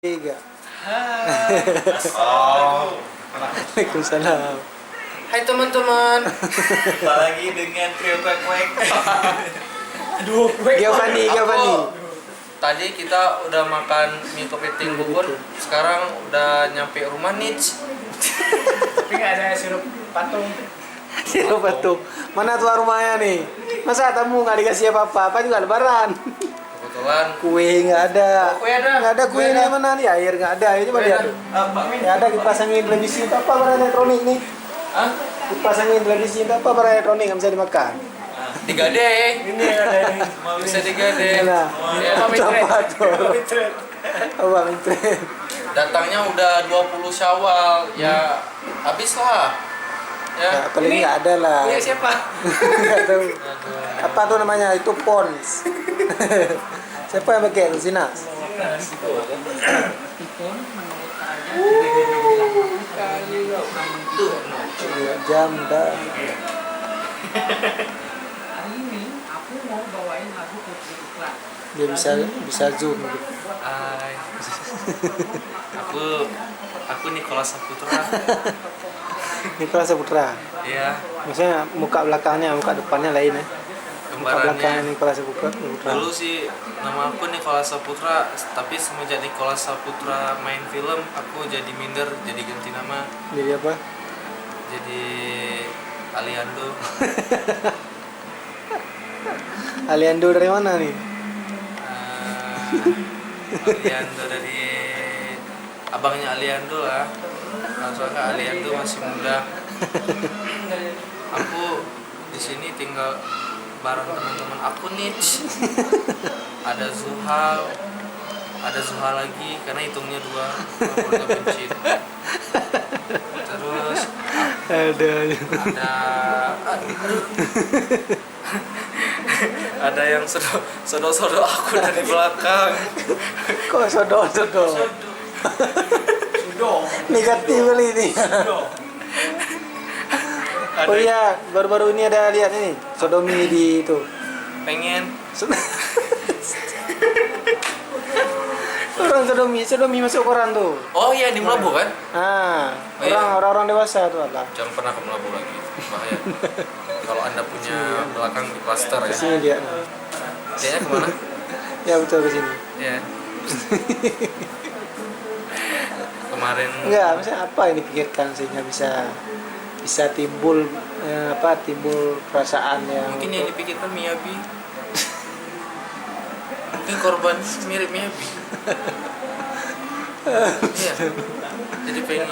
Tiga. Hai. Oh. Waalaikumsalam. Hai teman-teman. Kita lagi dengan trio kuek-kuek. Aduh, kuek. Giovanni. Tadi kita udah makan mie kepiting bubur, sekarang udah nyampe rumah nih. Tapi nggak ada sirup patung. Siapa tuh? Mana tua rumahnya nih? Masa tamu nggak dikasih apa-apa juga lebaran? Kebetulan Kue nggak ada. Kue ada. Nggak ada Kue kuenya ada. mana nih? Air nggak ada. Ini coba lihat. Nggak ada dipasangin televisi apa para elektronik nih? Hah? Dipasangin televisi apa para elektronik nggak bisa dimakan? 3D. Ini ada ini. Bisa 3D. Nah, Ya, apa tuh? Apa minta? datangnya udah 20 Syawal, ya habis lah. Ya. Paling nggak ada lah. Punya siapa? Nggak tahu. Apa tuh namanya? Itu pons. Siapa yang pakai Sinas? Jam dah. Hari ini aku mau bawain lagu Putri Iklan. Dia bisa zoom gitu. Hai. Aku Nicholas Saputra. Nikola Saputra. Iya, Maksudnya muka belakangnya, muka depannya lain ya. Muka belakangnya kembarannya. Nikola Saputra. Dulu sih nama aku Nicholas Saputra, tapi semenjak Nicholas Saputra main film, aku jadi minder, jadi ganti nama, Jadi apa? jadi Aliando. Aliando dari mana nih? Aliando dari abangnya Aliando lah. Soalnya Aliando masih muda. Aku di sini tinggal bareng teman-teman aku nih. Ada Zuhal lagi karena hitungnya 2. Aku udah benci. Terus Ada. ada yang sodok aku dari belakang. Kok sodok? Sudo. Negatif kali ini. Oh iya, baru-baru ini ada lihat ini sodomi di itu. Pengen Orang sodomi masuk koran tuh. oh iya di Melabu kan? Oh, iya. Orang dewasa tuh Allah. Jangan pernah ke Melabu lagi, bahaya. Kalau anda punya belakang di plaster ya. Kesini dia. Dia kemana? Ya betul kesini. Ya. Kemarin Enggak, maksudnya apa yang dipikirkan sehingga bisa timbul timbul perasaan yang mungkin yang dipikirkan Miyabi. Mungkin korban mirip Miyabi. Iya. Jadi pengen.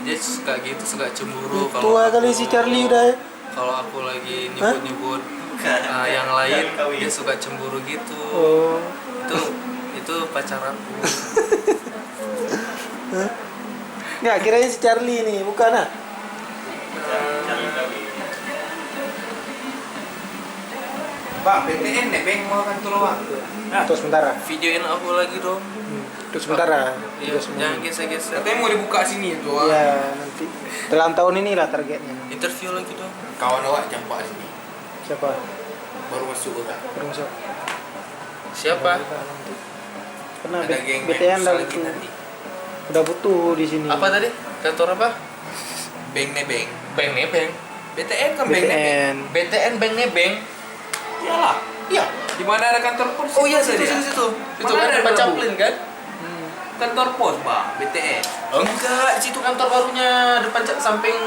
Dia suka gitu, suka cemburu tua kali si Charlie udah ya. kalau aku lagi nyebut-nyebut yang lain dia suka cemburu gitu. Oh. Itu pacar aku. Enggak, kiranya si Charlie ini, bukan ah. Bang, BTN deh, Bang mau kan tolong. Terus sementara. Videoin aku lagi dong. Terus sementara. Iya, jangan geser-geser. Katanya mau dibuka sini itu. Ya, nanti dalam tahun inilah targetnya. Interview lagi dong. Kawan awak jambak sini. Siapa? Baru masuk kan. Burung sok. Siapa? Karena Ada geng BTN futsal udah lagi butuh, nanti. udah butuh di sini. Apa tadi? Kantor apa? Beng nebeng. Beng Nebeng. BTN kan Beng nebeng. BTN. BTN Beng Nebeng. Iyalah. Iya. Di mana ada kantor pos? Oh iya, situ. Itu Mana kan ada tempat Melabu? Chaplin kan? Kantor pos, Bang. BTN. Enggak, di situ kantor barunya depan samping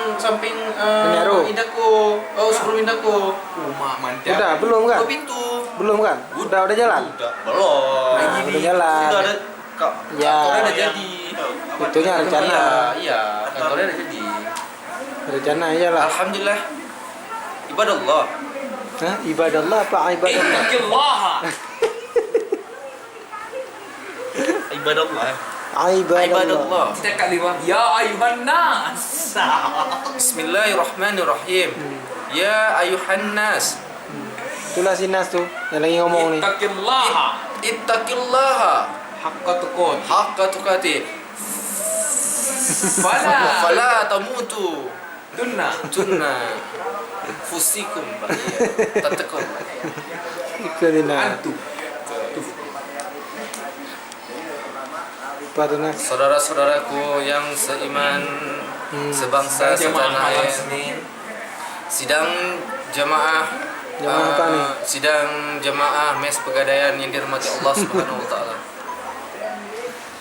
Menaru. Indako. Oh, sebelum Indako. Rumah mantap. Udah, belum kan? 2 pintu. Belum kan? Udah jalan. Belum. Nah, udah jalan. Itu ada Ya. kantornya udah jadi. Itunya rencana. Iya, kantornya udah jadi. Rencana iyalah. Alhamdulillah. Ibadallah. Hah? Ibadallah apa ibadallah? Ittaqillah. Ibadallah. Ibadallah. Ibadallah. Kita kali Bang. Ya ayuhan nas. Bismillahirrahmanirrahim. Ya ayuhan nas. Itulah si Nas tuh yang lagi ngomong nih. Ittaqillaha Ittaqillaha haqqa tuqat. haqqa tuqatih. Fala Fala tamutu Tunna. Fusikum Pak. Iya. Tatekon Pak. Itu dina. Apa tuh nak? Saudara-saudaraku yang seiman, sebangsa setanah air. Sidang jamaah Jamaah apa nih? Sidang jamaah mes Pegadaian yang dirahmati Allah Subhanahu wa taala.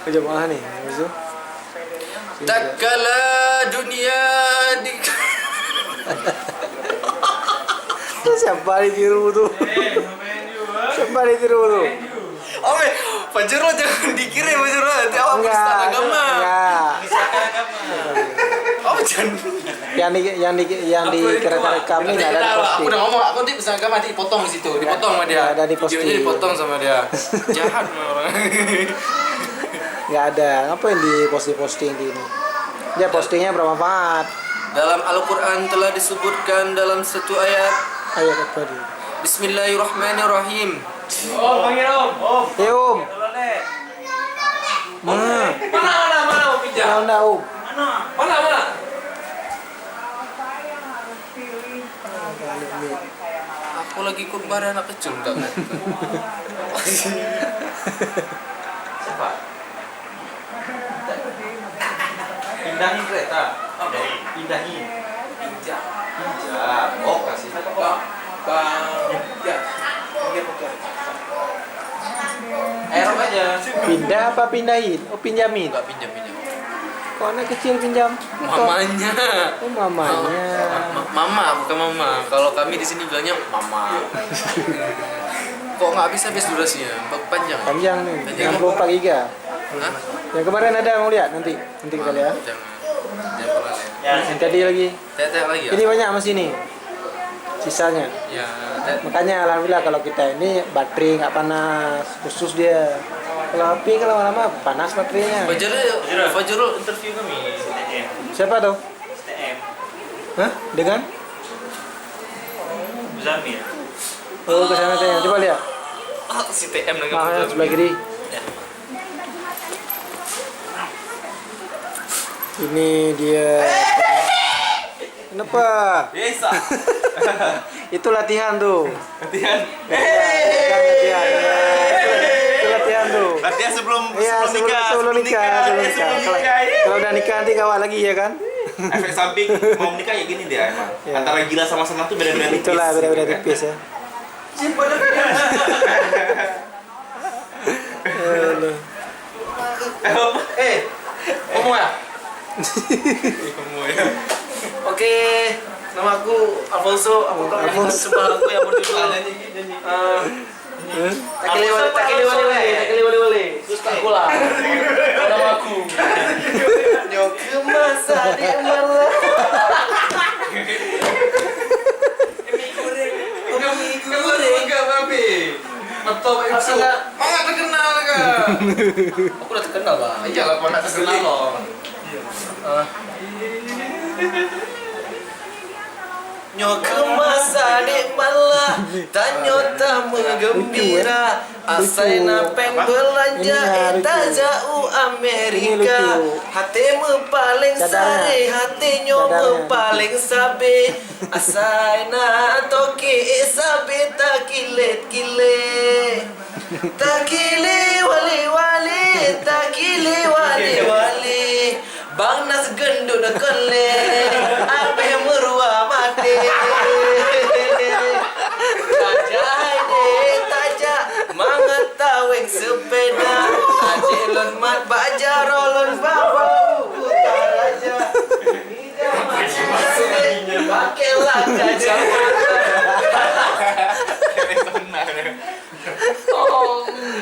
Jemaah nih, habis itu. Tak kala dunia di Siapa ditiru tuh? Siapa ditiru tuh? Ome, Fajro jangan dikira Fajro nanti awak penistaan agama. Enggak. Oh jangan. Yang rekam ini nggak ada di Aku posting. udah ngomong, aku nanti penistaan agama nanti dipotong di situ, dipotong sama dia. Nggak ada di posting. Videonya dipotong sama dia. Jahat orang. Nggak ada. Ngapain di posting di ini? Dia postingnya bermanfaat. Dalam Al-Quran telah disebutkan dalam satu ayat. Ayat apa dia? Bismillahirrahmanirrahim. Panggil Om. Eh Om. Mana mau pinjam? Mana Om? Mana? Aku lagi khutbah ada anak kecil enggak? Siapa? Pindahin kereta. Pindahin. Pinjam. Oh, kasih. Erok aja. Pindah apa pindahin? Oh pinjamin. Enggak pinjam. Kok anak kecil pinjam? Mamanya. Oh mamanya. Mama bukan mama. Kalau kami di sini bilangnya mama. Kok nggak habis durasinya? Panjang. Panjang nih. Panjang. 64 giga. Hah? Yang kemarin ada mau lihat nanti kita lihat. Jangan pernah lihat. Yang tadi lagi. Tete lagi ya? Ini banyak masih nih. Sisanya. Ya, Makanya alhamdulillah kalau kita ini baterai nggak panas, khusus dia. Kalau HP kan lama-lama panas baterainya. Fajrul interview kami. Siapa tuh? STM. Hah? Dengan? Zamir. Oh ke sana tanya. Coba lihat. Si TM dengan Mahal sebelah kiri. Ini dia. Kenapa? Biasa. Itu latihan tuh. Latihan. Latihan. Itu latihan tuh. Latihan sebelum Iya, sebelum nikah. Kalau udah nikah nanti kawat lagi ya kan? Efek samping mau menikah ya gini dia emang. Ya. Antara gila sama senang tuh beda-beda tipis. Itulah beda-beda gitu kan. tipis ya. Aduh. Ngomong ya? Ngomong ya. Oke, nama aku Alfonso. Alfonso. Sebelah aku yang berjudul Takili wali. Terus tak gula. Nama aku. Nyok masa di malah. Enggak, babi. Atau itu. Enggak terkenal enggak? Aku udah terkenal, Bang. Iyalah, kau enggak terkenal loh. Nyoke masa dek malah tanyo tamu gembira asaina peng belanja eta jauh Amerika hatimu paling sare hati nyomu paling sabe asaina toki sabe takilet kile takili wali takili wali Bang nas gendut kele abe merua mati tajai taja mangat taweng sepeda ajelon mat baja rolon baba utaraja pakai lah kaca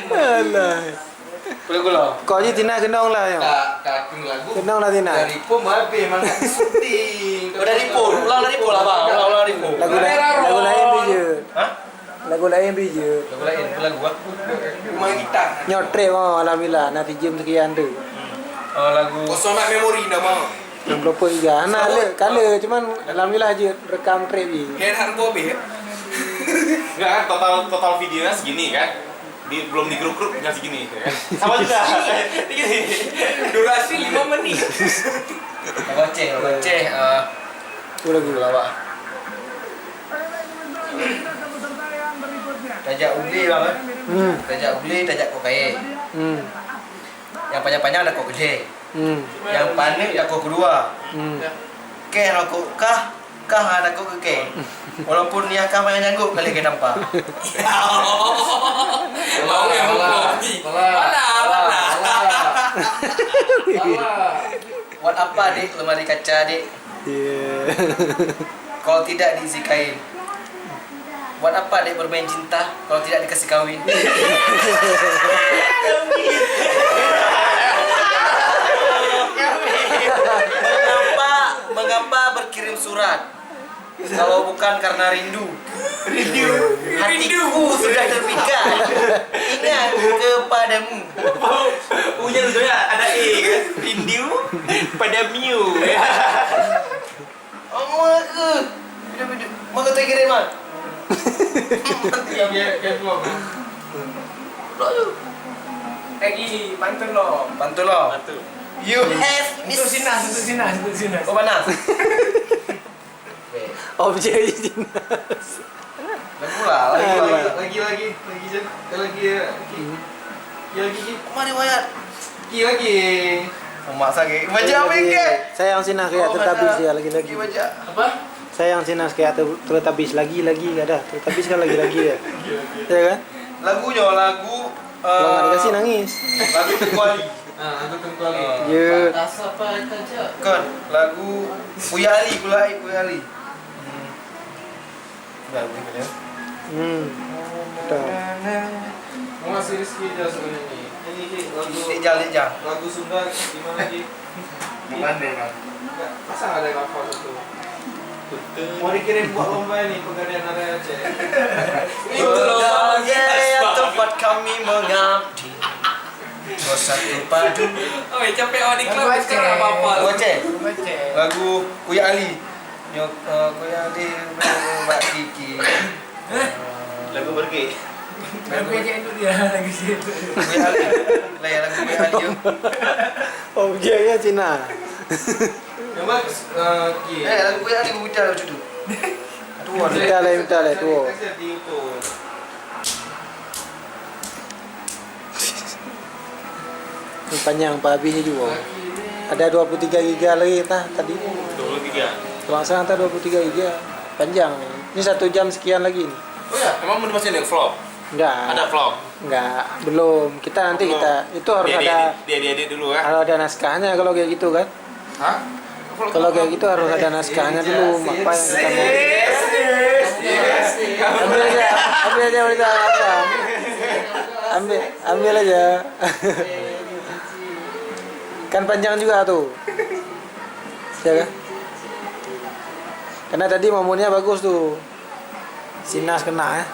Alah. Gula-gula. Kau je Tina kenong lah yang. Kakung lagu Kenong lah Tina. dari pom habis memang syuting. Udah di pom, ulang dari pom lah bang, ulang dari pom. Lagu lain biji. Hah? Lagu lain biji. Lagu lain, lagu apa? Main gitar. Nyotre oh alhamdulillah nanti jam sekian tu. Lagu. Kosong nak memori dah mau. Yang berapa juga. Anak ada kala cuman alhamdulillah je rekam trip je. Kayak harga habis. Enggak kan total videonya segini kan. Belum di grup-grup tinggal segini ya kan. Sama juga. Gini. Durasi 5 menit. Goceh. Itu lagu. Lawak. Tajak uli bang. Tajak uli, tajak kok kaya. Yang panjang-panjang ada kok gede. Yang panik ada kok kedua. Ke ada kok kah ada kok ke. Walaupun dia kah yang nyanggup kali ke nampak. Mau yang kopi. Buat apa dik lemari kaca dik? Iya. Kalau tidak diisi kain. Buat apa dik bermain cinta kalau tidak dikasih kawin? Mengapa berkirim surat? Kalau bukan karena rindu. Hatiku sudah terpikat. Ingat kepadamu. Punya lu ada E kan? Rindu pada Miu. Oh aku. Mau kau kirim mah? Lagi pantun lo. Bantu lo. You have Itu sinas. Oh panas. Objek dinas. Lagu lah, Lagi. Mari wayat. Lagi. Memaksa ke. Baca apa ke? Saya yang sinas kayak tertabis dia lagi. Baca. Apa? Saya yang sinas kayak tertabis lagi ada. Tertabis kan lagi ya. Ya kan? Lagunya lagu Kalau nggak dikasih nangis. lagu Tengkuali. Aku tengkuali. Iya. Kan lagu Buya Ali. Lagu ini kan. Betul. Mau ngasih Rizky aja sebenarnya nih. Ini Lijal. lagu Sunda gimana Ji? Masa nggak ada cover itu? Mau dikirim buat lomba ini Pegadaian Area Aceh. Itu lomba yang tempat kami mengabdi. Bersatu padu. Oh, capek di klub sekarang apa-apa. Baca. Lagu Buya Ali. Kuya Ali Mbak Kiki. Lagu pergi. Lagu aja itu dia lagi situ. Buya Ali. Lah ya lagu Buya Ali yuk. Objeknya Cina. Coba Ki. Lagu Buya Ali buta lucu tu. Tua. Minta lah tuh. Kasih di YouTube. Ini panjang Pak Abi juga. Ada 23 giga lagi tadi. 23. Kalau nggak salah 23 giga. Panjang nih. Ini 1 jam sekian lagi nih. Oh ya, emang masih ada vlog? Enggak. Ada vlog? Enggak, belum. Kita nanti itu harus ada Dia dulu ya. harus ada naskahnya kalau kayak gitu kan. Hah? Kalau kayak gitu harus ada naskahnya dulu. Apa yang kita mau? Ambil aja berita apa? Ambil aja. Kan panjang juga tuh. Ya kan? Karena tadi momennya bagus tuh. Sinas kena ya.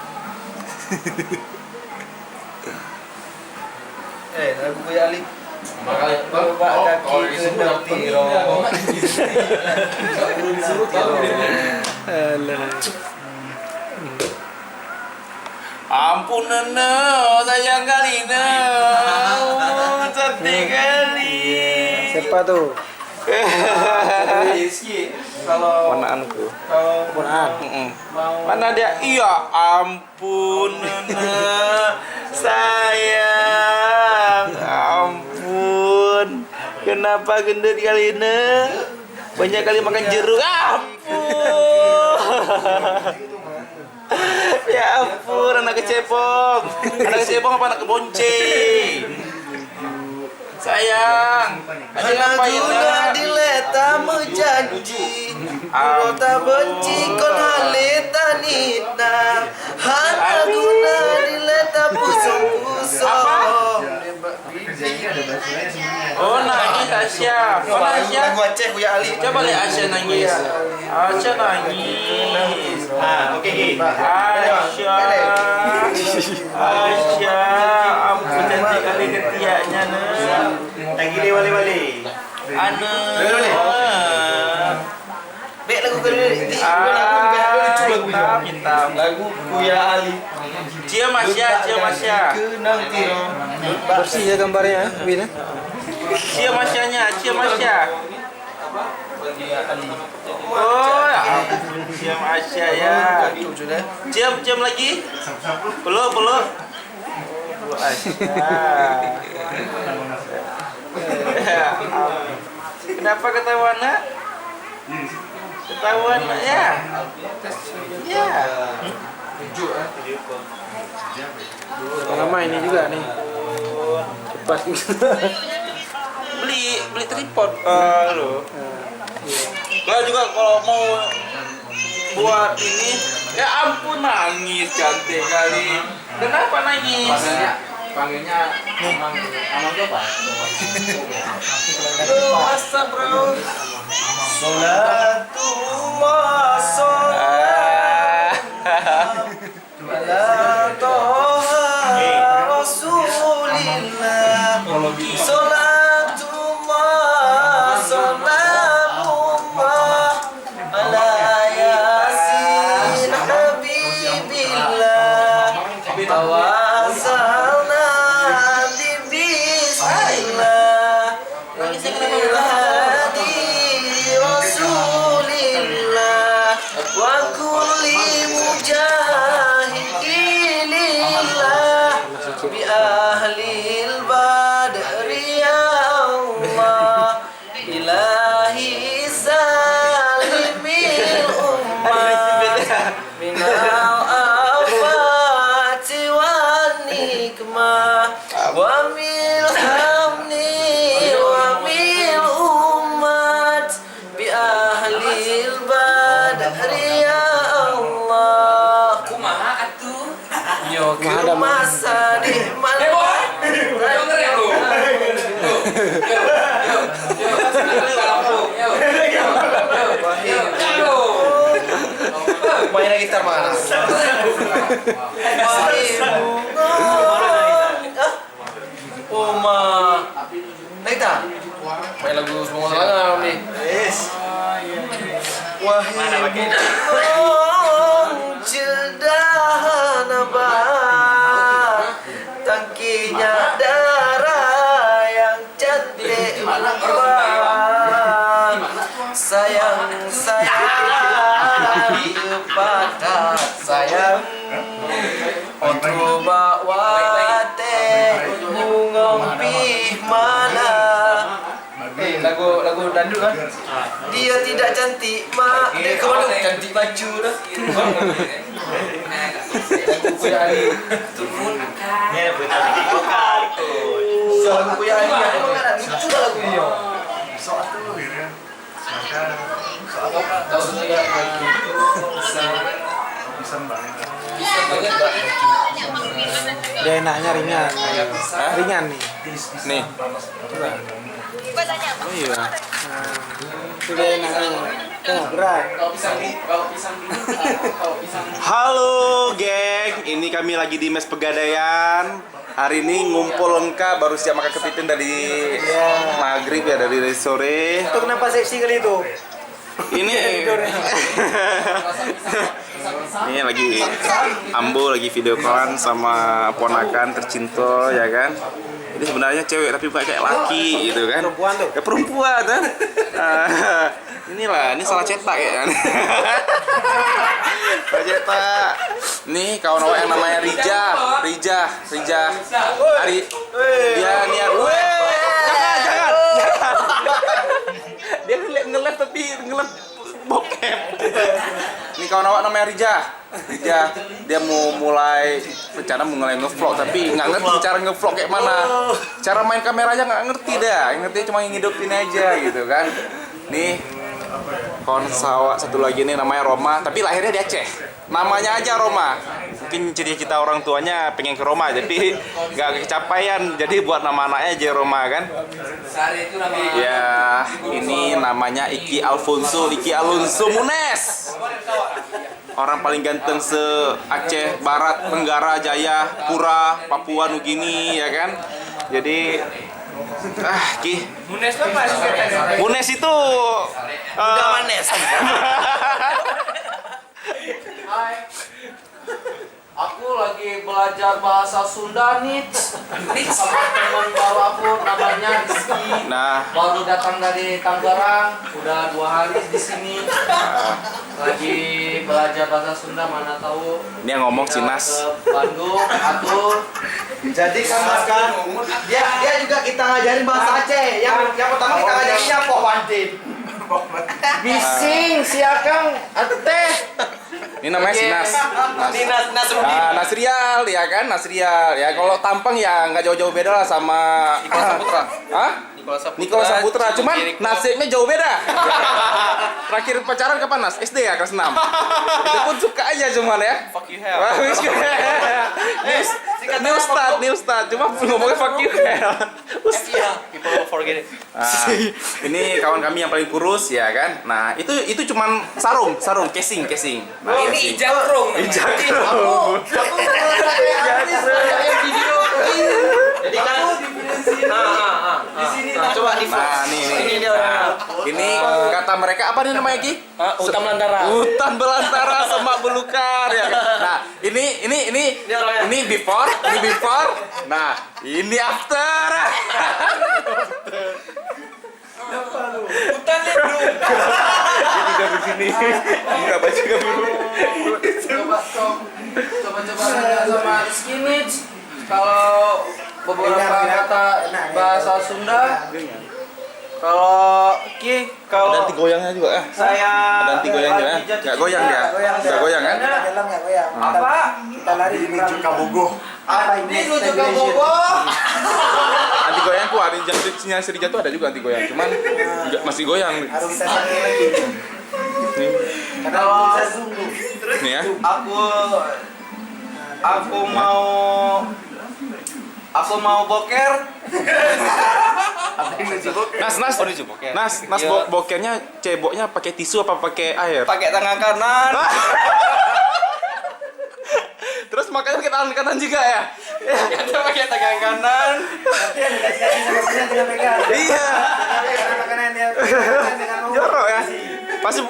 Lagu Buya Ali. Bakal Kaki kendang tiro. Alah. Ampun Nene, sayang kali cantik kali. Siapa tuh? Rizky, kalau Ponaanku. kalau Ponaan. mau mana dia? Iya, ampun Nene, sayang, ampun. Kenapa gendut kali ini? Banyak kali makan jeruk. Ampun. Ya ampun, anak kecepong. Anak kecepong apa anak kebonceng? Sayang, ada ngapain Guna nak? diletamu janji. Kau tak benci kon halita nita. Hana guna diletamu pusong-pusong. Oh nangis Asya. Oh nangis Lagu Aceh Buya Ali. Coba lihat Asya nangis. Asya nangis. Oke. Asya. Asya. Ampun cantik kali ketiaknya nih. Lagi ni wali-wali. Anu. Baik lagu kali ni. Hitam. Lagu Buya Ali. Cia Masya. Kenang tiro. Bersih ya gambarnya, Win. Cia Masyanya. dia Ali. Oh ya, cium Asya ya. Cium lagi. Peluk. Peluk Asya. Kenapa ketahuan nak? Ketahuan nak ya? Ya. Lama ini juga nih. Cepat. Beli tripod. Lo. Kalau juga kalau mau buat ini, ya ampun nangis cantik kali. Kenapa nangis? Panggilnya Amang apa? Masa bro. Salatullah ala toha rasulillah. Salatullah salamullah ala yasin habibillah. Tawassalna bi bismillah hadi rasulillah wa kulli mujahidillah bi ahlil badri ya Allah ilahi salimil ummah minal afati wan nikmah wa mil hamni wa mil ummat bi ahlil badri ya Allah kumaha atuh yo Kumaha masa di mana mainan gitar mana? Oma, naik tak? Main lagu semua orang nih. Yes. Wahai cedahan abah, tangkinya darah yang cantik abah, sayang kepada sayang untuk bawa teh ngompi mana lagu dandut kan dia tidak cantik mak dia kemana cantik baju dah lagu Kuya Ali turun lagu Kuya Ali itu lagu dia Dia enaknya ringan. Ringan nih. Nih. Coba. Oh iya. Itu dia enaknya. Tengah berat. Halo geng, ini kami lagi di Mes Pegadaian. Hari ini ngumpul lengkap, baru siap makan kepiting dari maghrib ya, dari sore. Itu kenapa seksi kali itu? Ini ini lagi Ambo lagi video callan sama ponakan tercinta ya kan. Ini sebenarnya cewek tapi bukan kayak laki gitu kan. Perempuan tuh. Ya perempuan kan. Inilah, ini salah cetak ya kan. Salah cetak. Nih kawan awak yang namanya Rija. Hari dia niat. Jangan. Dia nge-live tapi nge-live bokep. Ini kawan awak namanya Rija, dia mau mulai rencana mau mulai nge-vlog tapi nggak ngerti cara nge-vlog kayak mana. Cara main kameranya nggak ngerti dah, ngerti cuma ngidupin aja gitu kan. Nih kawan sawak satu lagi nih namanya Roma, tapi lahirnya di Aceh. Namanya aja Roma. Mungkin cita-cita orang tuanya pengen ke Roma, jadi nggak kecapaian. Jadi buat nama anaknya aja Roma kan. Ya, ini namanya Iki Alfonso Munes. Orang paling ganteng se-Aceh Barat, Tenggara, Jaya, Pura, Papua Nugini ya kan. Jadi Ki Munes apa sih? Munes itu Udah manes. Aku lagi lagi belajar bahasa Sunda nih. Sama teman baru aku namanya Rizky. Nah, Baru datang dari Tangerang, udah 2 hari di sini. Lagi belajar bahasa Sunda, mana tahu. ini yang ngomong si pindah Nas. ke Bandung atau Jadi kan Mas kan dia juga kita ngajarin bahasa Aceh. Yang pertama kita ngajarinnya Pok Wantin. bising siakang teh. Ini namanya si Nas. Ini Nasrudin. Nah, Nasrial ya kan, Nasrial ya. Kalau tampang ya nggak jauh-jauh beda lah sama Nikola Saputra. Hah? Nikola Saputra, cuman nasibnya jauh beda. Terakhir pacaran kapan Nas? SD ya, kelas 6. Itu pun suka aja cuman ya. Fuck you hell. Ini Ustad, cuma ngomongnya fuck you hell. People will forget it. Nah, ini kawan kami yang paling kurus ya kan. Nah, itu cuman sarung, casing. Nah, Ini Ijakrung. Ijakrung. Video. Jadi kan di sini coba di Nah, nih. Ini kata mereka apa nih namanya Ki? Hutan belantara. Hutan belantara semak belukar ya. Nah, ini before. Nah, ini after. Hutan lindung. Ini dari sini. Buka baju kamu. Coba nanya sama Rizky nih. Kalau beberapa kata bahasa Sunda, kalau Ada anti goyangnya juga saya Ada anti goyang juga. Enggak goyang dia. Enggak goyang kan? Dalam nggak goyang. apa? Kita lari di menuju Kabogoh. Ini lucu Kabogoh. Anti goyang ku ada yang Srija tuh ada juga anti goyang. Cuman masih goyang. Harus kita sampai lagi. Nih, Karena bisa zoom tuh. nih ya. Aku mau boker. Nas, bokernya ceboknya pakai tisu apa pakai air? Pakai tangan kanan. Terus makanya pakai tangan kanan juga ya? Kita pakai tangan kanan. Nanti yang dikasih sama sini tinggal pegang. Iya. Karena makanan dia pegang dengan mau. Jorok ya.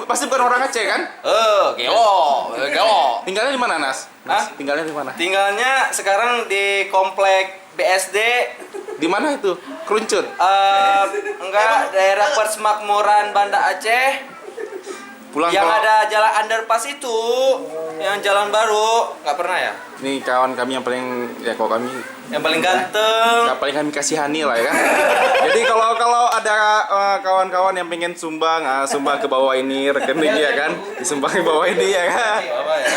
Pasti bukan orang Aceh kan? Gelo. Tinggalnya di mana Nas? Hah? Tinggalnya di mana? Tinggalnya sekarang di komplek BSD. Di mana itu? Keruncur. Enggak, daerah Persemakmuran Banda Aceh. Pulang Yang kalau- ada jalan underpass itu, yang jalan baru, nggak pernah ya? Nih kawan kami yang paling kalau kami Yang paling ganteng. paling kami kasihani lah ya kan. Jadi kalau ada kawan-kawan yang pengen sumbang ke bawah ini rekening ya kan, disumbang ke bawah ini ya kan. Apa ya?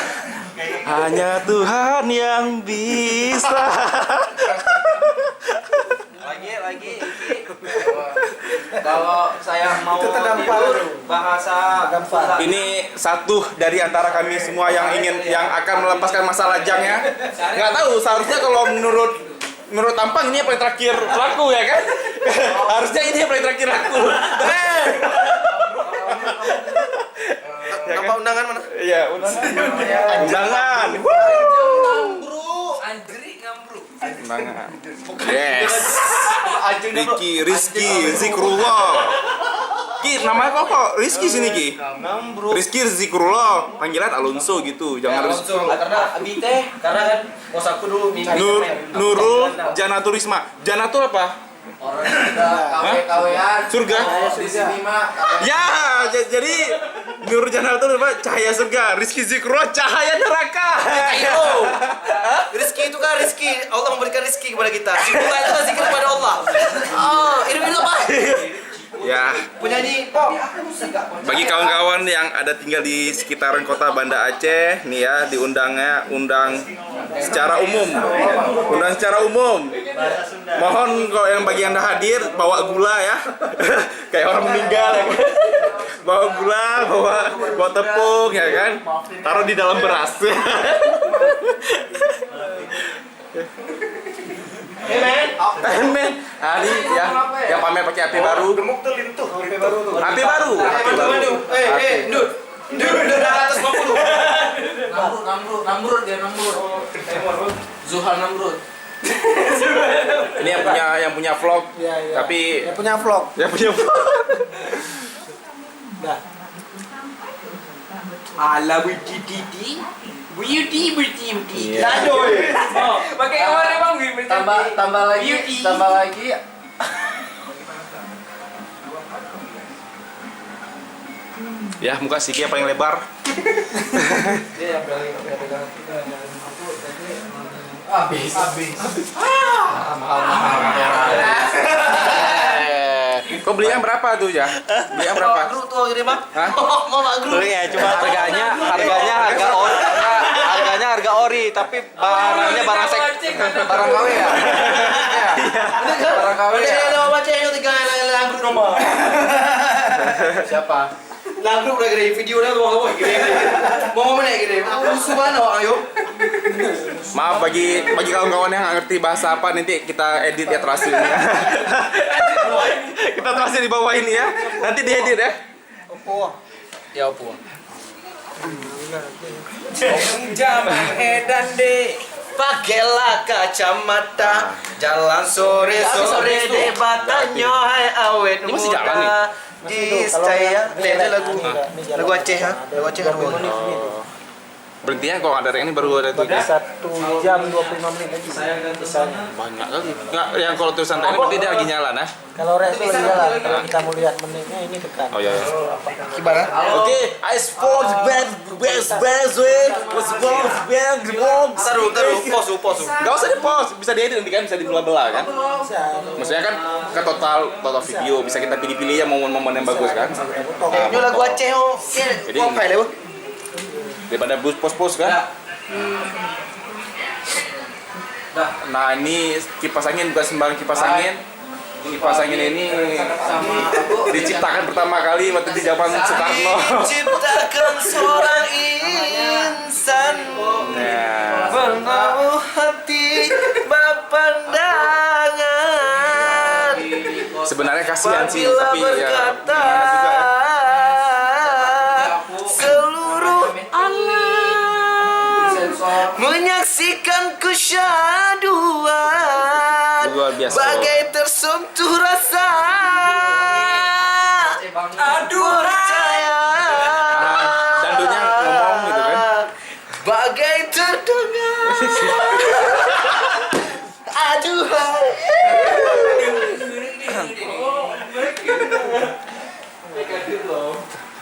Hanya Tuhan yang bisa. Lagi. Kalau saya mau Itu terdampar. bahasa Ini satu dari antara kami semua yang akan melepaskan masa lajangnya. Nggak tahu, seharusnya kalau menurut tampang ini yang paling terakhir laku ya kan? Harusnya ini yang paling terakhir laku. apa undangan mana? Iya, undangan. Undangan. Yes. Rizky Zikrullah. Ki, namanya kok Rizky sini Ki? Rizky Zikrullah. Panggilan Alonso gitu. Jangan harus Karena karena kan bos aku dulu Nurul Janaturisma. Janatul apa? Orang udah kawe-kawean. Surga. Di sini mah Ya, jadi Nurul Janatul apa? Cahaya surga. Rizky Zikrullah cahaya neraka. Rizki itu kan rizki, Allah memberikan rizki kepada kita. Zikrullah itu kan zikir kepada Allah. Oh, ini apa? Ya, Penyanyi pop. bagi kawan-kawan yang ada tinggal di sekitaran kota Banda Aceh, nih ya undang secara umum. Mohon kalau yang bagi Anda hadir bawa gula ya. Kayak orang meninggal ya kan. Bawa gula, bawa tepung ya kan. Taruh di dalam beras. Men. Ini ya, yang pamer pakai HP baru. Gemuk tuh lintuh. HP baru tuh. HP baru. Ndut 250. Namrud dia Namrud. Zuhal Namrud. Ini yang punya vlog. Iya. Tapi Yang punya vlog. Dah. Ala widi. Iya. Pakai warna bang, tambah lagi. Ya, muka Siki yang paling lebar. Dia yang pegang habis. Mahal. Kau beli yang berapa tuh ya? Beli yang berapa? Gru tuh ini mah. Hah? Mau mak gru. Beli ya, cuma harganya harga ori, tapi barangnya barang barang KW ya. Barang KW Udah ya. ada baca yang tiga langgrut nomor. Siapa? Langgrut udah gede video dah mau apa gede. Mau mana gede? Aku subhana wa ayo. Maaf bagi kawan-kawan yang nggak ngerti bahasa apa, nanti kita edit ya terasi ini. Kita terasi di bawah ini ya. Nanti diedit ya. Ya opo. Jaman edan deh. Pakailah kacamata, jalan sore-sore deh batanya hai awet Ini masih jalan nih? muda. Di saya, ini lagu Aceh ha, lagu Aceh kan. Berhentinya kalau ada ini baru ada tuh. 1 jam 25 menit lagi. Saya gantung Misalnya. Banyak kali. Nggak, yang kalau tulisan ini berarti dia lagi nyala nah. Kalau rest itu lagi jalan. Kalau kita mau lihat menitnya ini tekan. Oh iya. Gimana? Oke, ice force best way. Was Taruh, pause. Gak usah di pause, bisa diedit nanti kan, bisa dibelah-belah kan. Maksudnya kan ke total video bisa kita pilih-pilih ya momen-momen yang bagus kan. Ini lagu Aceh oh. Jadi Apa ya? daripada pos-pos kan. Nah ini kipas angin bukan sembarang kipas angin. Kipas angin ini diciptakan pertama kali waktu di zaman Soekarno. Ciptakan seorang insan penuh hati berpandangan. Sebenarnya kasihan sih, tapi ya berkata gimana juga ya. seluruh alam menyaksikan kesyaduan Luar biasa. bagai tersentuh rasa percaya Dandunya ngomong gitu kan. bagai terdengar aduhai.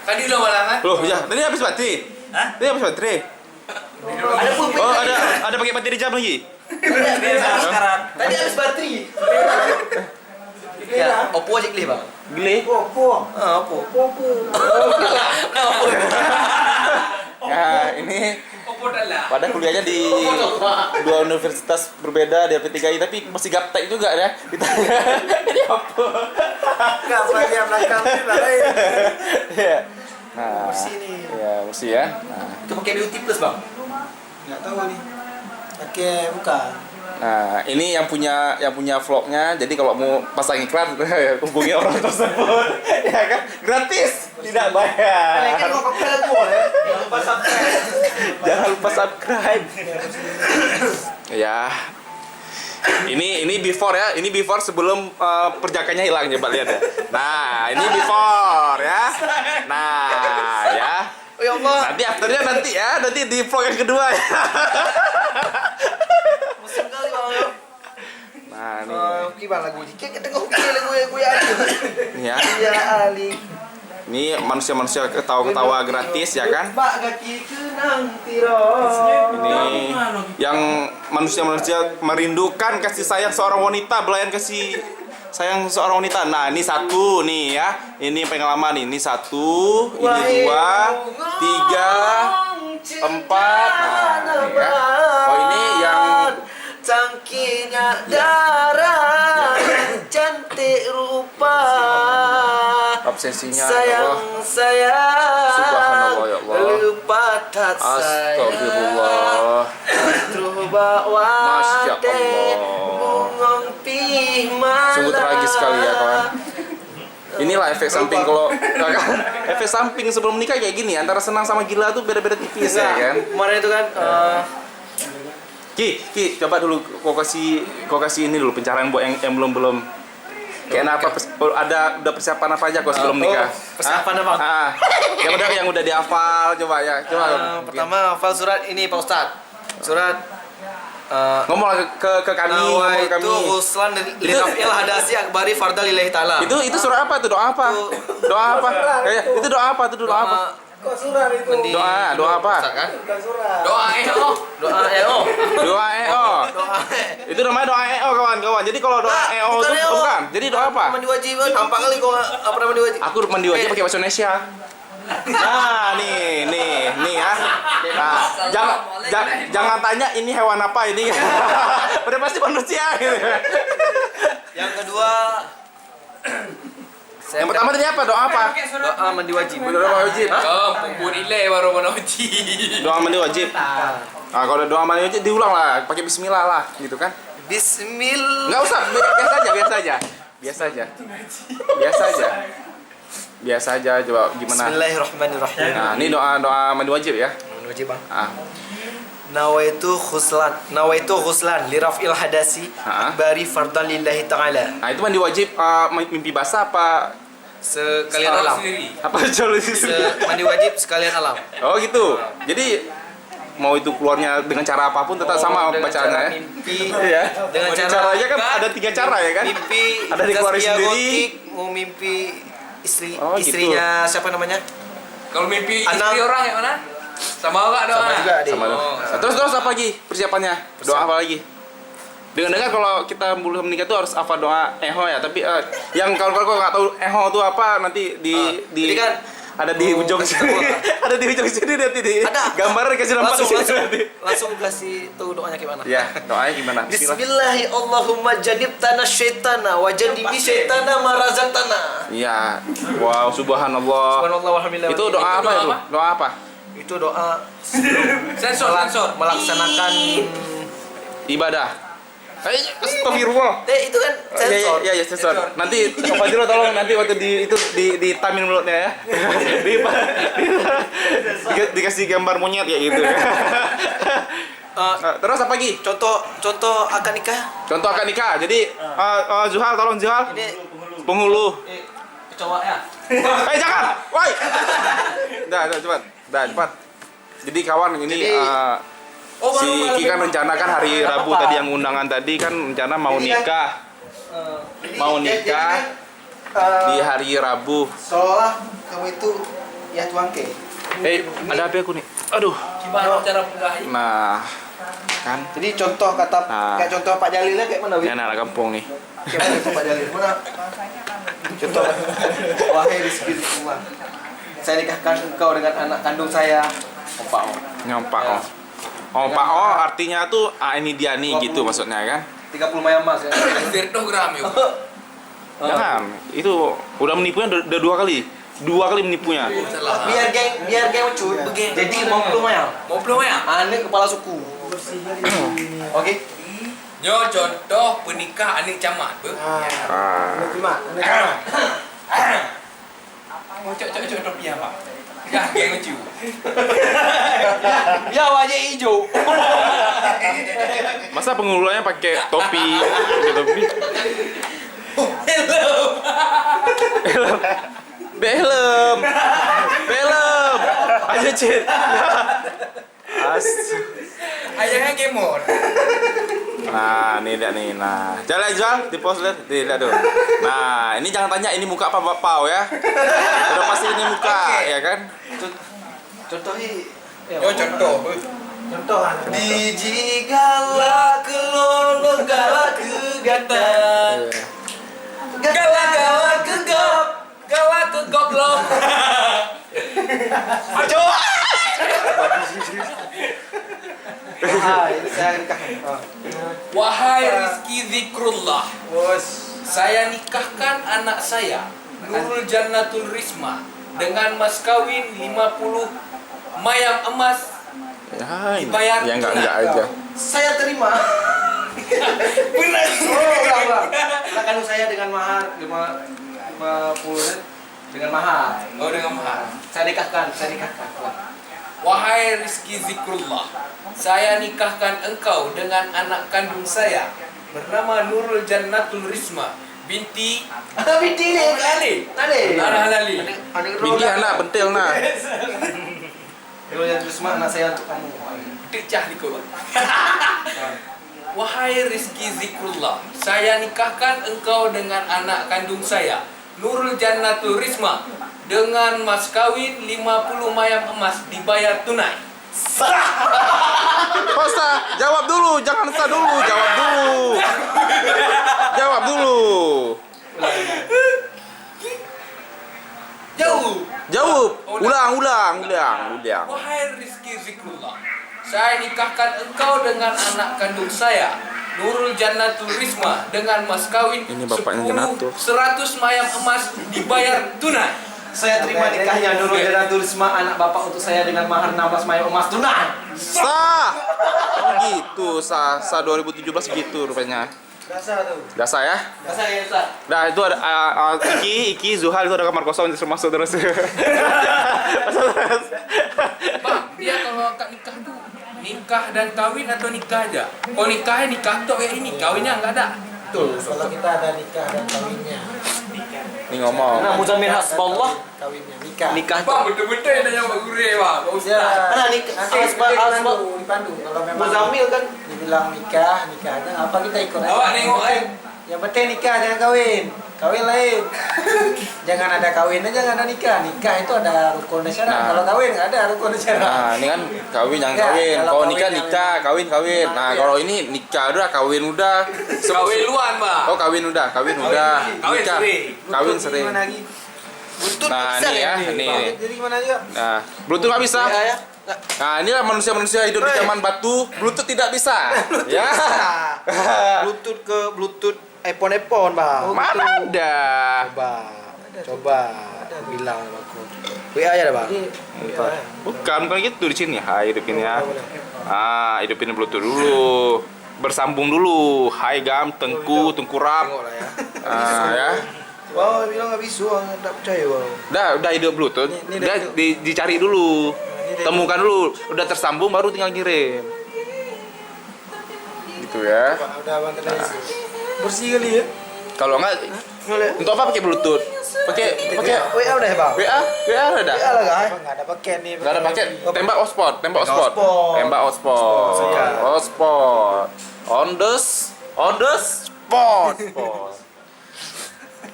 Tadi lo malah Loh ya, tadi habis baterai. Hah? Tadi habis baterai. Ada pulpen Oh tadi. ada pakai baterai jam lagi. sekarang. Tadi habis bateri. Ya, Oppo aja beli bang. Gile. Oppo. Ah, Oppo. Nah, Oppo. Nah ini pada kuliahnya di dua universitas berbeda di LP3I tapi masih gaptek juga ya. Ditanya ini apa? Enggak bagian belakang lah. Ya. Nah, Musik nih. ya musik ya. Nah. Itu pakai Beauty Plus bang. Enggak tahu nih. Pakai bukan. Nah, ini yang punya vlognya. Jadi kalau mau pasang iklan hubungi orang tersebut, ya kan? Gratis, tidak bayar. Kan mau pakai lagu ya. Jangan lupa subscribe. Jangan lupa subscribe. Ya. Ini before ya. Ini before sebelum perjakannya hilang, coba lihat ya. Nah, ini before ya. Nah, ya. Oh ya Allah. Nanti afternya nanti di vlog yang kedua ya. Musim kali bang. Nah, nih. Gimana lagu? Kita tengok lagu ya Ali. Ya. Ya Ali. Ini manusia-manusia ketawa-ketawa gratis ya kan? Mbak kaki kenang tiro. Ini yang manusia-manusia merindukan kasih sayang seorang wanita, belayan kasih sayang seorang wanita. Nah, ini satu nih ya. Ini pengalaman ini satu, ini dua, tiga, empat. Nah, ini ya. Oh, ini yang cangkirnya darah cantik rupa obsesinya sayang Subhanallah, ya Allah. lupa tak sayang Astagfirullah. Truba Masya wate Allah. bungong pih malam. Sungguh tragis sekali ya kawan. Inilah efek samping kalau efek samping sebelum menikah kayak gini, antara senang sama gila tuh beda-beda tipis ya kan. Kemarin itu kan Ki, coba dulu kau kasih ini dulu pencarian buat yang belum kayak apa udah persiapan apa aja kau sebelum nikah? persiapan apa? Yang udah dihafal coba ya. Coba. Pertama hafal surat ini Pak Ustadz. Surat Ngomong ke kami, ngomong ke Nawaitu kami. Ghuslan Lirafil Hadasi Akbari Fardal Lillahi Ta'ala. Itu surah apa? Itu doa apa? Doa apa? Itu doa apa? Itu doa apa? Kok surah itu? Doa apa? Kan? Bukan surah. Doa EO. Doa EO. Doa EO. Doa Itu namanya doa EO kawan-kawan. Jadi kalau doa EO bukan itu EO. bukan. Jadi doa apa? Mandi wajib. Tampak kali kau apa namanya mandi wajib. Aku mandi wajib pakai bahasa Indonesia. Nah, nih ya. Nah, jangan tanya ini hewan apa ini. Udah pasti manusia gitu. Yang kedua Yang pertama tadi apa? Doa apa? doa mandi wajib. Doa wajib. Punggu nilai baru mana uji. Doa mandi wajib. Nah, kalau doa mandi wajib diulang lah, pakai bismillah lah, gitu kan? Bismillah. Enggak usah, biasa aja. Coba gimana? Bismillahirrahmanirrahim. Nah, ini doa mandi wajib ya. Mandi wajib, Bang. Ah, Nawaitu Ghuslan Lirafil Hadasi Ha? Akbari Fardal Lillahi Ta'ala. nah itu mandi wajib mimpi basah apa Sekalian alam. apa solusi? Mandi wajib sekalian alam. Oh gitu. Jadi mau itu keluarnya dengan cara apapun tetap sama Dengan bacaannya cara ya. mimpi. Iya. Dengan cara Caranya kan ada 3 cara ya kan? Mimpi Ada dikeluarin Zaskia sendiri. Gotik, mau mimpi Oh, gitu. istrinya siapa namanya? Kalau mimpi Anak. istri orang yang mana? Sama enggak doa? Sama juga, Dik. Sama dong. Oh. Terus apa lagi persiapannya? Doa apa lagi? Dengar-dengar kalau kita belum menikah tuh harus apa doa eho ya, tapi yang kalau nggak tahu eho tuh apa nanti jadi kan ada di ujung sini. Ada di ujung sini nanti di Ada. gambar dikasih nampak di sini nanti. langsung kasih tahu doanya gimana. Ya, doanya gimana? Bismillah. Bismillahi Allahumma janibtana syaitana wa janibi syaitana ma razaqtana. Iya. Wow, subhanallah. Subhanallah walhamdulillah. Itu doa apa doa itu? apa? Doa apa? Itu doa Sensor. melaksanakan Ibadah. Astagfirullah. itu kan sensor. Iya, sensor. Nanti Pak Fajro tolong nanti waktu di tamin mulutnya ya. Dikasih gambar monyet ya gitu. Terus apa lagi? Contoh akad nikah. Contoh akad nikah. Jadi Zuhal tolong Zuhal. Ini Penghulu. coba ya. Jangan. Woi. Dah cepat. Jadi kawan ini Jadi, si Ki kan rencana kan hari Rabu tadi yang undangan tadi kan rencana mau Ini kan, nikah. Mau nikah di hari Rabu. Seolah kamu itu ya tuangke. Ada HP aku nih. Aduh. Gimana cara mengahi? Nah, kan Jadi contoh kata Nah. kayak contoh Pak Jalilnya kayak mana, Wi? ini anak kampung nih. Kayak mana itu Pak Jalil? Mana? Contoh. Wahai rizki rumah. Saya nikahkan engkau dengan anak kandung saya. Opa. Nyompak oh. Oh, Pak Oh artinya tuh ini dia nih gitu maksudnya kan. 30 mayam mas ya. Virtogram yuk. Jangan. Itu udah menipunya udah 2 kali. 2 kali menipunya. Salah. Biar geng cuy. Jadi mau belum mayam. Mau belum ya? Aneh kepala suku. Oke. Nyo contoh penikah anik camat. Terima. Mau cocok topi apa? Kah geng lucu. Ya wajah hijau. Masa penghulunya pakai topi, Belum. Aja Cid. Ayahnya gemor. Nah, ini dia nih. Nah, jalan jual di post lihat, lihat tuh. Nah, ini jangan tanya ini muka apa bapak ya. Udah pasti ini muka, ya kan? Contohnya. Yo contoh. Contoh kan. Biji galak kelon galak kegata. Galak kegop. Galak kegoblok. Ajo. Ini saya nikah. Wahai Rizki Zikrullah, Bos. saya nikahkan anak saya Nurul Jannatul Risma dengan mas kawin 50 mayam emas. Ya, Dibayar ya enggak tunai. aja. Saya terima. Benar. Ulang. Anak saya dengan mahar 50 dengan mahar. Oh dengan mahar. Saya nikahkan. Wahai Rizki Zikrullah, saya nikahkan engkau dengan anak kandung saya bernama Nurul Jannatul Risma binti Binti ni. Halali. Halali. Binti anak pentil nah. Kalau yang terus anak saya untuk kamu. Dicah di kau. Wahai Rizky Zikrullah, saya nikahkan engkau dengan anak kandung saya, Nurul Jannatul Risma, dengan mas kawin 50 mayam emas dibayar tunai. Ustaz, jawab dulu, jangan sah dulu, jawab dulu. Jawab dulu. Jauh. Jawab. Ulang. Wahai Rizky Zikrullah, saya nikahkan engkau dengan anak kandung saya, Nurul Jannatul Risma, dengan mas kawin Ini bapaknya Jannatul. 100 mayam emas dibayar tunai. Saya terima nikahnya Nurul Jannatul Risma anak bapak untuk saya dengan mahar 16 mayam emas tunai. Sah. Oh gitu, sah 2017 gitu rupanya. Biasa tuh. Udah sah ya? Biasa ya Ustaz. Nah itu ada Iki, Zuhal itu ada kamar kosong disuruh masuk terus. Bang, dia kalau akad nikah tuh nikah dan kawin atau nikah aja? Kalau nikahnya nikah tuh kayak ini, kawinnya nggak ada. Betul. Kalau kita ada nikah dan kawinnya. Ini ngomong. Nah, Muzammil Hasbullah Kawinnya nikah. nikah Bang, betul-betul yang nanya Pak Gure, Bang. Pak Ya, Ustaz. Mana nikah? dipandu. Kalau memang Muzammil kan dibilang nikahnya apa kita ikut aja. Awak nengok, Yang penting nikah jangan kawin. Kawin lain. Jangan ada kawinnya, jangan ada nikah. Nikah itu ada rukun dan syarat. Nah. Kalau kawin nggak ada rukun dan syarat. Nah, ini kan kawin jangan Ya, kawin. kalau Kalau kawin nikah jangan nikah, kawin. Nah, kalau ini nikah udah, kawin udah. Kawin luan, Bang. Oh, kawin udah. Kawin Nikah. sering. Kawin Bluetooth sering. gimana lagi? buntut Nah, bisa ini ya, ini. ini. Jadi gimana juga? Nah, Bluetooth nggak bisa. Ya, ya. Nggak. Nah, inilah manusia-manusia hidup di zaman batu, Bluetooth tidak bisa. Ya. Bluetooth ke Bluetooth iPhone, Bang. Mana ada? Coba bilang sama aku. WA ya, Bang. Jadi Bukan gitu di sini. Hai, hidupin ya. Hidupin Bluetooth dulu. Bersambung dulu. Hai gam, tengkurap. Tengok lah ya. Ya. Wah, bilang nggak bisa, nggak percaya, Bang. Udah hidup Bluetooth. Ini Udah dicari dulu. Temukan dulu. Udah tersambung baru tinggal kirim. Gitu ya. udah abang tadi bersih kali ya. Kalau enggak Ngeliat. untuk apa pakai Bluetooth? Pakai WA udah ya, Bang. WA ada. WA lah, guys. Abang nggak ada paket nih. Enggak ada paket. Tembak hotspot. hotspot. Tembak hotspot. Iya. Hotspot. On the spot.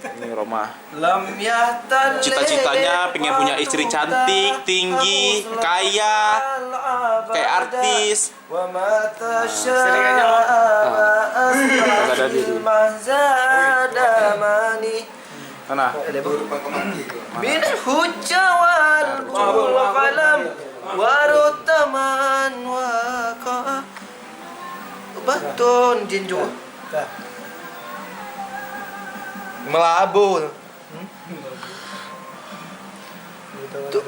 Ini Roma. Lam yahtal Cita-citanya pengen punya istri cantik, tinggi, kaya, kayak artis. Wa ma Sering aja, Ada diri. mazadamani Mana? min hujawal qul qalam warutaman waqa batun jinju melabur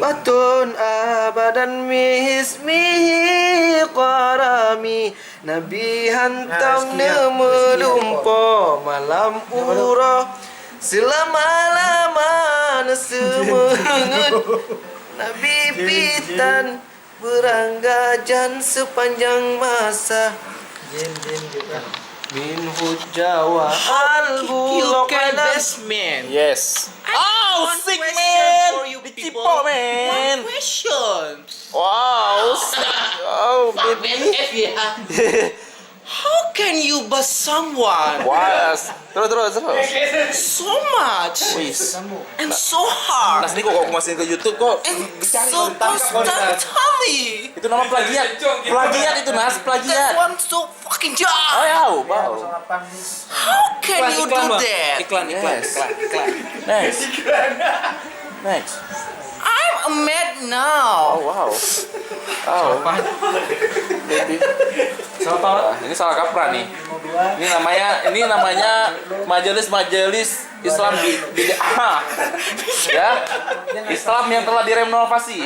batun abadan mihismihi qarami nabi hantam melumpo malam ura selama-lama semengut nabi pitan beranggajan sepanjang masa Jin juga. min hujawa al-bulok man. Yes. Oh, sick question man. for you Dicipo people. man. Question. Wow. Oh baby. How can you bust someone Was. Terus. so much Wis. and so hard Nah, sini kok aku masukin ke YouTube kok. and so constantly? Itu nama plagiat. Plagiat itu Nas, That plagiat. one so fucking Oh job. ya, wow. How can you do that? Yes. Next. I'm a mad now. Oh wow. Oh. Baby. Wah, ini salah kaprah nih. Ini namanya majelis Islam di ya. Islam yang telah direnovasi.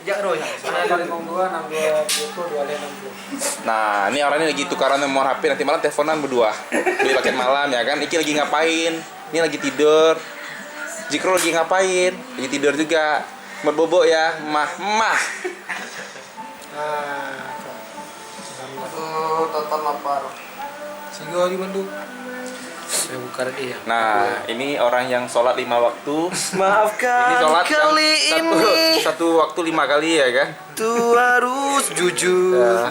jak roh ya. Nah, ini orang ini lagi tukaran nomor HP, nanti malam teleponan berdua. Beli paket malam ya kan. Iki lagi ngapain? Ini lagi tidur. Jikro lagi ngapain? Lagi tidur juga. Berbobo ya, mah. Total lapar. Singo di Bandung. Saya buka dia. Nah, ini orang yang sholat 5 waktu. Ini Maafkan sholat kali kan ini satu waktu 5 kali ya kan? tu harus jujur. Ya.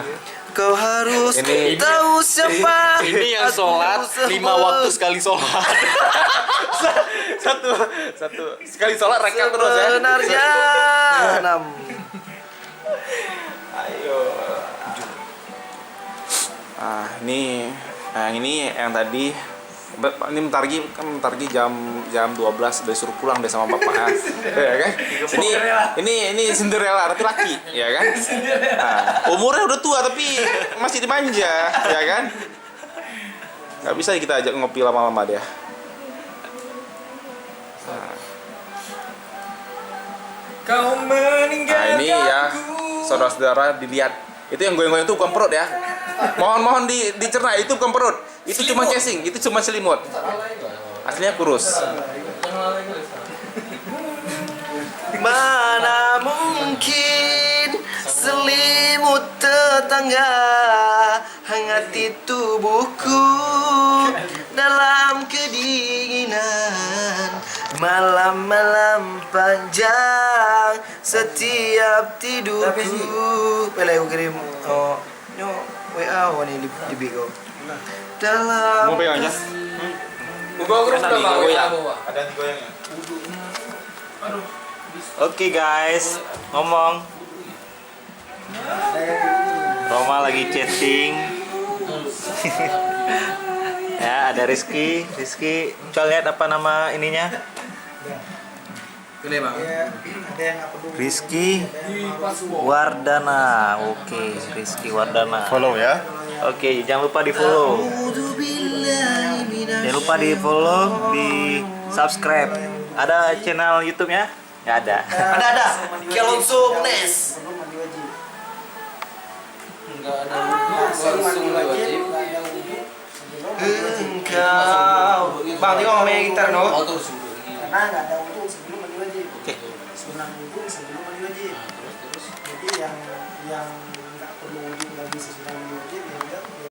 Kau harus Ini- tahu siapa. Ini yang sholat 5 waktu sekali sholat. satu sekali sholat rekat terus ya. Sebenarnya 6. Ayo. Ini yang tadi ini mentargi jam 12 udah suruh pulang deh sama bapaknya. Ya kan? Ini Cinderella laki-laki, ya kan? Nah, umurnya udah tua tapi masih dimanja, ya kan? Nggak bisa kita ajak ngopi lama-lama dia. Kau Nah, meninggalkan ini ya saudara-saudara dilihat. Itu yang goyang-goyang itu bukan perut ya. Mohon dicerna, itu bukan perut. Itu cuma casing, itu cuma selimut. Aslinya kurus. Mana mungkin selimut tetangga hangati tubuhku dalam kedinginan malam-malam panjang setiap tidurku. Boleh aku kirim WA ni di Bigo. Dalam Mau pegang aja? Gua udah mau ya. Ada yang digoyangnya. Oke guys, ngomong. Roma lagi chatting. Ya, ada Rizky. Coba lihat apa nama ininya. Rizky Wardana. Oke, Rizky Wardana. Follow ya. Oke, jangan lupa di follow. Jangan lupa di follow, di subscribe. Ada channel YouTube-nya? Nggak ada. ada Kelonso Nes. Enggak ada langsung wajib. Engkau. Bang, tengok main gitar no. Auto suruh. Karena nggak ada